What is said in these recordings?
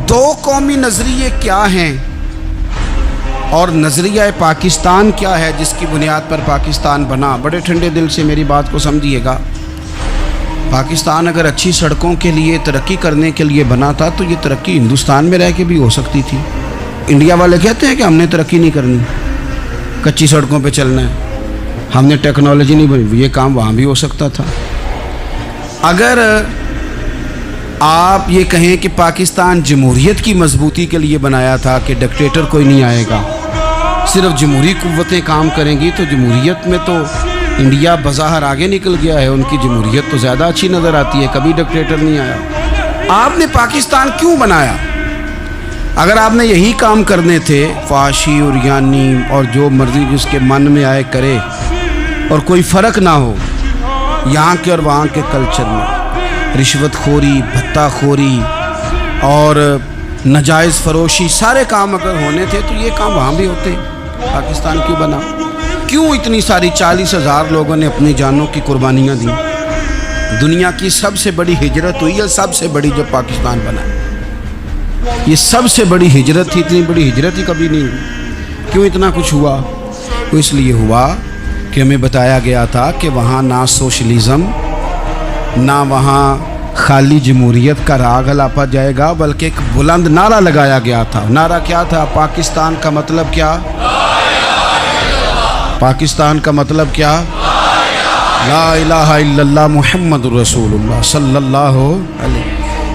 دو قومی نظریے کیا ہیں اور نظریہ پاکستان کیا ہے جس کی بنیاد پر پاکستان بنا؟ بڑے ٹھنڈے دل سے میری بات کو سمجھیے گا۔ پاکستان اگر اچھی سڑکوں کے لیے ترقی کرنے کے لیے بنا تھا تو یہ ترقی ہندوستان میں رہ کے بھی ہو سکتی تھی۔ انڈیا والے کہتے ہیں کہ ہم نے ترقی نہیں کرنی، کچی سڑکوں پہ چلنا ہے، ہم نے ٹیکنالوجی نہیں بنی، یہ کام وہاں بھی ہو سکتا تھا۔ اگر آپ یہ کہیں کہ پاکستان جمہوریت کی مضبوطی کے لیے بنایا تھا کہ ڈکٹیٹر کوئی نہیں آئے گا، صرف جمہوری قوتیں کام کریں گی، تو جمہوریت میں تو انڈیا بظاہر آگے نکل گیا ہے، ان کی جمہوریت تو زیادہ اچھی نظر آتی ہے، کبھی ڈکٹیٹر نہیں آیا۔ آپ نے پاکستان کیوں بنایا؟ اگر آپ نے یہی کام کرنے تھے، فحاشی اور یانی اور جو مرضی جس کے من میں آئے کرے اور کوئی فرق نہ ہو یہاں کے اور وہاں کے کلچر میں، رشوت خوری، بھتہ خوری اور ناجائز فروشی، سارے کام اگر ہونے تھے تو یہ کام وہاں بھی ہوتے۔ پاکستان کیوں بنا؟ کیوں اتنی ساری 40,000 لوگوں نے اپنی جانوں کی قربانیاں دیں؟ دنیا کی سب سے بڑی ہجرت ہوئی ہے، سب سے بڑی، جب پاکستان بنا۔ یہ سب سے بڑی ہجرت تھی، اتنی بڑی ہجرت ہی کبھی نہیں ہوئی۔ کیوں اتنا کچھ ہوا؟ تو اس لیے ہوا کہ ہمیں بتایا گیا تھا کہ وہاں نہ سوشلزم، نہ وہاں خالی جمہوریت کا راگ الاپا جائے گا، بلکہ ایک بلند نعرہ لگایا گیا تھا۔ نعرہ کیا تھا؟ پاکستان کا مطلب کیا؟ پاکستان کا مطلب کیا؟ لا الہ الا اللہ محمد رسول اللہ صلی اللہ علیہ۔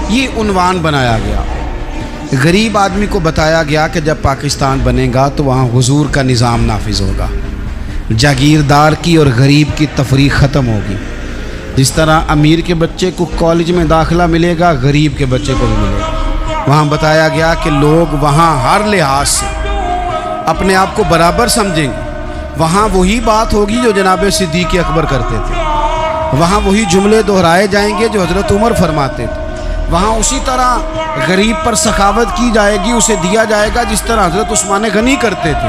یہ عنوان بنایا گیا۔ غریب آدمی کو بتایا گیا کہ جب پاکستان بنے گا تو وہاں حضور کا نظام نافذ ہوگا، جاگیردار کی اور غریب کی تفریق ختم ہوگی۔ جس طرح امیر کے بچے کو کالج میں داخلہ ملے گا، غریب کے بچے کو بھی ملے گا۔ وہاں بتایا گیا کہ لوگ وہاں ہر لحاظ سے اپنے آپ کو برابر سمجھیں گے۔ وہاں وہی بات ہوگی جو جناب صدیق اکبر کرتے تھے، وہاں وہی جملے دہرائے جائیں گے جو حضرت عمر فرماتے تھے، وہاں اسی طرح غریب پر سخاوت کی جائے گی، اسے دیا جائے گا جس طرح حضرت عثمان غنی کرتے تھے،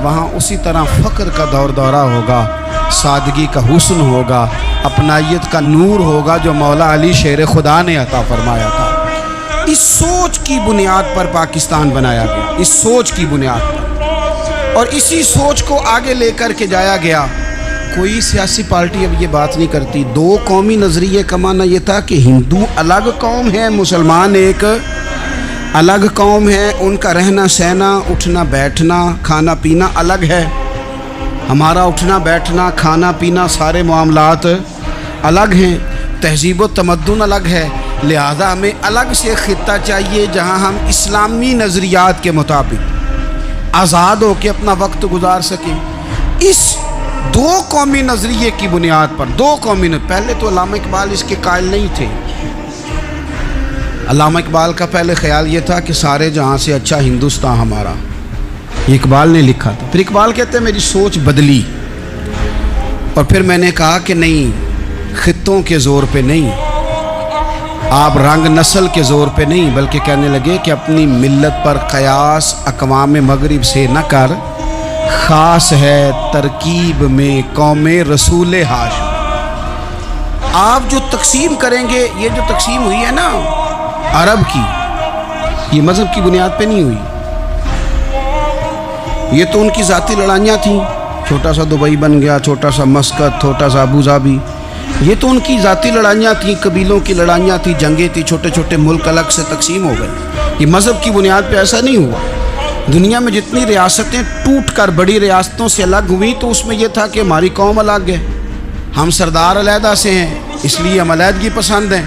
وہاں اسی طرح فقر کا دور دورہ ہوگا، سادگی کا حسن ہوگا، اپنائیت کا نور ہوگا جو مولا علی شیر خدا نے عطا فرمایا تھا۔ اس سوچ کی بنیاد پر پاکستان بنایا گیا، اس سوچ کی بنیاد پر، اور اسی سوچ کو آگے لے کر کے جایا گیا۔ کوئی سیاسی پارٹی اب یہ بات نہیں کرتی۔ دو قومی نظریے کا معنی یہ تھا کہ ہندو الگ قوم ہے، مسلمان ایک الگ قوم ہے، ان کا رہنا سہنا، اٹھنا بیٹھنا، کھانا پینا الگ ہے، ہمارا اٹھنا بیٹھنا، کھانا پینا، سارے معاملات الگ ہیں، تہذیب و تمدن الگ ہے، لہذا ہمیں الگ سے خطہ چاہیے جہاں ہم اسلامی نظریات کے مطابق آزاد ہو کے اپنا وقت گزار سکیں۔ اس دو قومی نظریے کی بنیاد پر، دو قومی پہلے تو علامہ اقبال اس کے قائل نہیں تھے۔ علامہ اقبال کا پہلے خیال یہ تھا کہ سارے جہاں سے اچھا ہندوستان ہمارا، یہ اقبال نے لکھا تھا۔ پھر اقبال کہتے ہیں میری سوچ بدلی، اور پھر میں نے کہا کہ نہیں، خطوں کے زور پہ نہیں، آپ رنگ نسل کے زور پہ نہیں، بلکہ کہنے لگے کہ اپنی ملت پر قیاس اقوام مغرب سے نہ کر، خاص ہے ترکیب میں قوم رسول ہاشم۔ آپ جو تقسیم کریں گے، یہ جو تقسیم ہوئی ہے نا عرب کی، یہ مذہب کی بنیاد پہ نہیں ہوئی، یہ تو ان کی ذاتی لڑائیاں تھیں، چھوٹا سا دبئی بن گیا، چھوٹا سا مسقط، چھوٹا سا ابوظہبی، یہ تو ان کی ذاتی لڑائیاں تھیں، قبیلوں کی لڑائیاں تھیں، جنگیں تھیں، چھوٹے چھوٹے ملک الگ سے تقسیم ہو گئے۔ یہ مذہب کی بنیاد پہ ایسا نہیں ہوا۔ دنیا میں جتنی ریاستیں ٹوٹ کر بڑی ریاستوں سے الگ ہوئی تو اس میں یہ تھا کہ ہماری قوم الگ ہے، ہم سردار علیحدہ سے ہیں، اس لیے ہم علیحدگی پسند ہیں۔